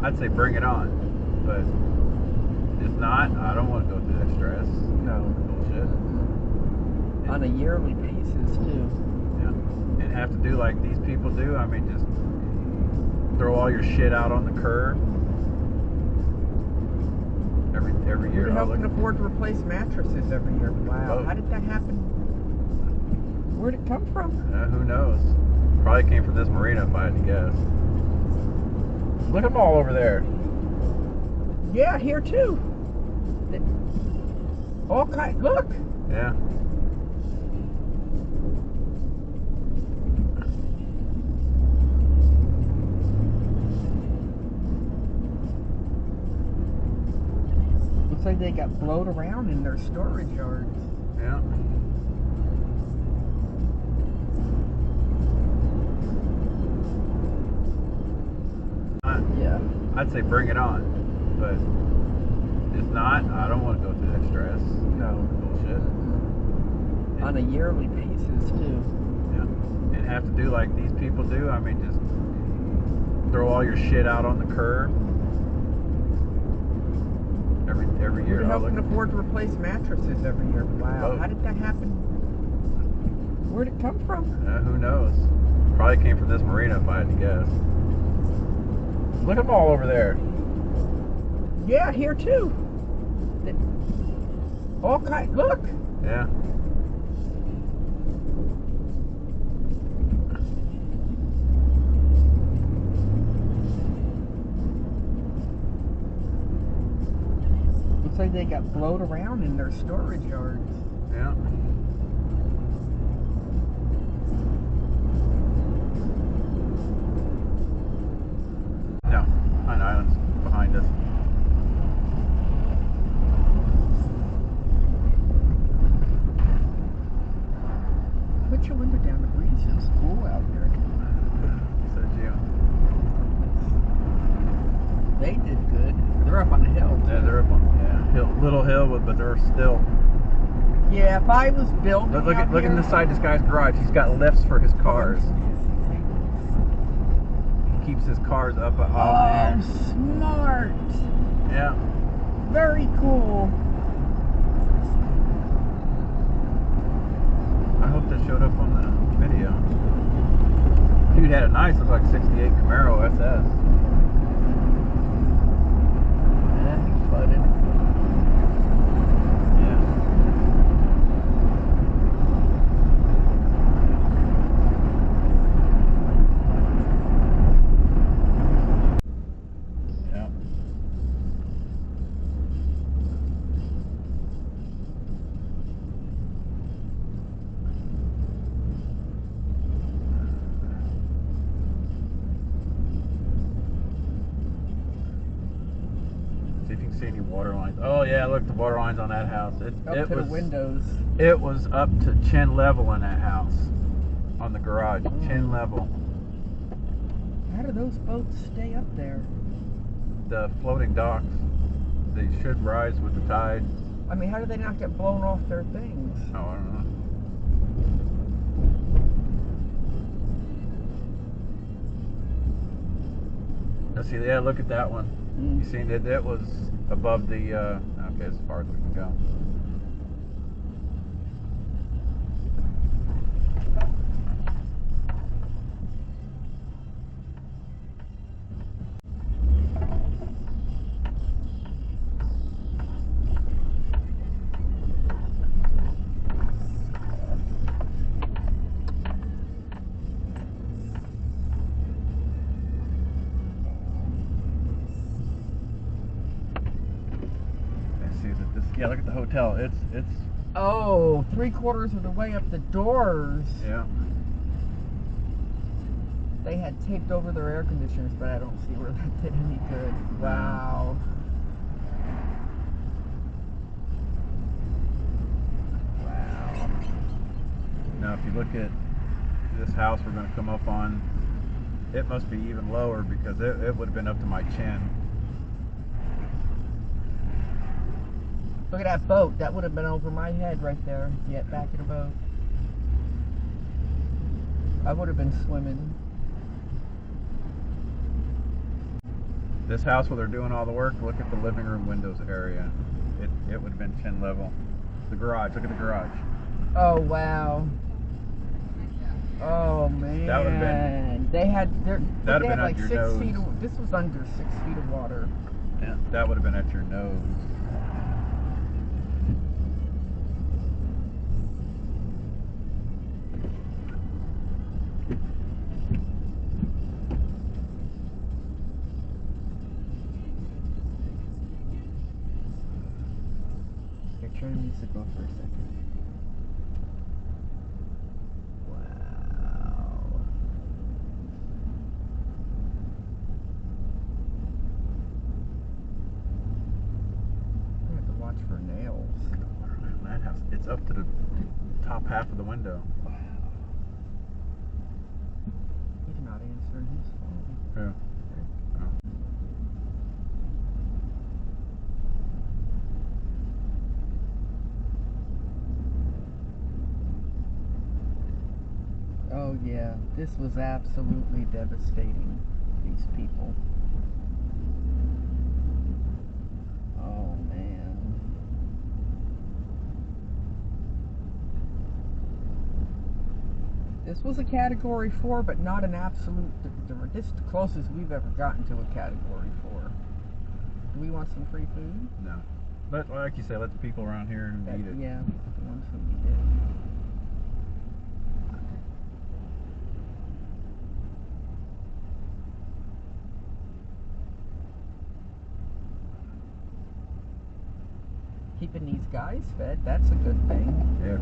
I'd say bring it on. But if not, I don't want to go through that stress. No. Shit. On a yearly basis, too. Yeah. And have to do like these people do. I mean, just throw all your shit out on the curb. Every year. Who the hell can afford to replace mattresses every year? Wow. Oh. How did that happen? Where'd it come from? Who knows? Probably came from this marina if I had to guess. Look at them all over there. Yeah, here too. All kind. Look. Yeah. Looks like they got blowed around in their storage yard. Yeah. Yeah. I'd say bring it on. But if not, I don't want to go through that stress. No. Shit. On a yearly basis, too. Yeah. And have to do like these people do. I mean, just throw all your shit out on the curb. Every year. Who the hell can afford to replace mattresses every year? Wow. Oh. How did that happen? Where'd it come from? Who knows? Probably came from this marina if I had to guess. Look at them all over there. Yeah, here too. All kind. Look. Yeah. Looks like they got blowed around in their storage yard. Yeah. No. Pine Island's behind us. Put your window down. The breeze is cool out here. Said you. They did good. They're up on the hill. Yeah, they're up on little hill, but they're still. Yeah, if I was building. Look at this side of this guy's garage. He's got lifts for his cars. He keeps his cars up on there. Smart. Yeah. Very cool. I hope that showed up on the video. Dude had a nice, looked like 68 Camaro SS. Yeah, he's flooded. Yeah. Yeah. See if you can see any water lines. Oh yeah, look, the water lines on that house. Up to the windows. It was up to chin level in that house, on the garage, chin level. How do those boats stay up there? The floating docks, they should rise with the tide. I mean, how do they not get blown off their things? Oh, I don't know. Let's see, yeah, look at that one. You seen it? It was above the, okay, as far as we can go. Yeah, look at the hotel. It's. Oh, 3/4 of the way up the doors. Yeah. They had taped over their air conditioners, but I don't see where that did any good. Wow. Wow. Now, if you look at this house we're going to come up on, it must be even lower because it would have been up to my chin. Look at that boat. That would have been over my head right there. Get back in the boat. I would have been swimming. This house where they're doing all the work, look at the living room windows area. It would have been chin level. The garage, look at the garage. Oh wow. Oh man. That would have been. They had That'd they have had been like under your 6 nose. feet of, this was under 6 feet of water. Yeah, that would have been at your nose. Here, turn the music off for a second. Wow. I have to watch for nails. That house, it's up to the top half of the window. He's not answering his phone. Yeah. Oh yeah, this was absolutely devastating, these people. Oh man. This was a Category 4, but not an absolute, this is the closest we've ever gotten to a Category 4. Do we want some free food? No. But like you said, let the people around here eat it. Yeah, the ones who eat it. Keeping these guys fed, that's a good thing. Yeah.